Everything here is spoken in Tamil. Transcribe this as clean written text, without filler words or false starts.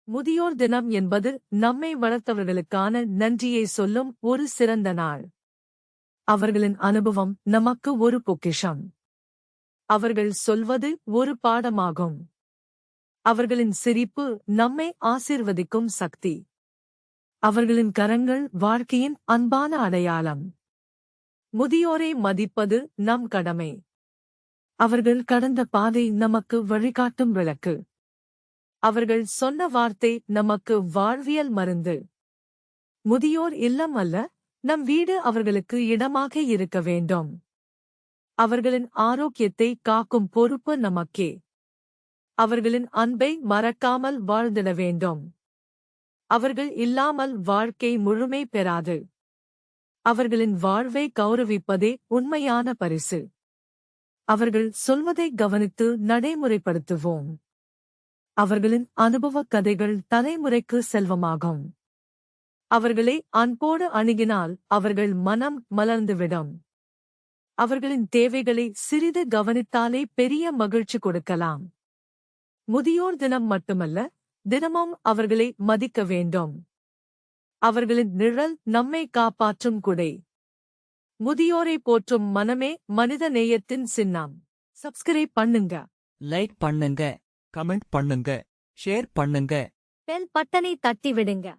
முதியோர் தினம் என்பது நம்மை வளர்த்தவர்களுக்கான நன்றியை சொல்லும் ஒரு சிறந்த நாள். அவர்களின் அனுபவம் நமக்கு ஒரு பொக்கிஷம். அவர்கள் சொல்வது ஒரு பாடமாகும். அவர்களின் சிரிப்பு நம்மை ஆசீர்வதிக்கும் சக்தி. அவர்களின் கரங்கள் வாழ்க்கையின் அன்பான அடையாளம். முதியோரை மதிப்பது நம் கடமை. அவர்கள் கடந்த பாதை நமக்கு வழிகாட்டும் விளக்கு. அவர்கள் சொன்ன வார்த்தை நமக்கு வாழ்வியல் மருந்து. முதியோர் இல்லம் அல்ல, நம் வீடு அவர்களுக்கு இடமாக இருக்க வேண்டும். அவர்களின் ஆரோக்கியத்தை காக்கும் பொறுப்பு நமக்கே. அவர்களின் அன்பை மறக்காமல் வாழ்ந்திட வேண்டும். அவர்கள் இல்லாமல் வாழ்க்கை முழுமை பெறாது. அவர்களின் வாழ்வை கௌரவிப்பதே உண்மையான பரிசு. அவர்கள் சொல்வதை கவனித்து நடைமுறைப்படுத்துவோம். அவர்களின் அனுபவக் கதைகள் தலைமுறைக்கு செல்வமாகும். அவர்களை அன்போடு அணுகினால் அவர்கள் மனம் மலர்ந்துவிடும். அவர்களின் தேவைகளை சிறிது கவனித்தாலே பெரிய மகிழ்ச்சி கொடுக்கலாம். முதியோர் தினம் மட்டுமல்ல, தினமும் அவர்களை மதிக்க வேண்டும். அவர்களின் நிழல் நம்மை காப்பாற்றும் குடை. முதியோரை போற்றும் மனமே மனித நேயத்தின் சின்னம். சப்ஸ்கிரைப் பண்ணுங்க, லைக் பண்ணுங்க, கமெண்ட் பண்ணுங்க, ஷேர் பண்ணுங்க. பெல் பட்டனை தட்டி விடுங்க.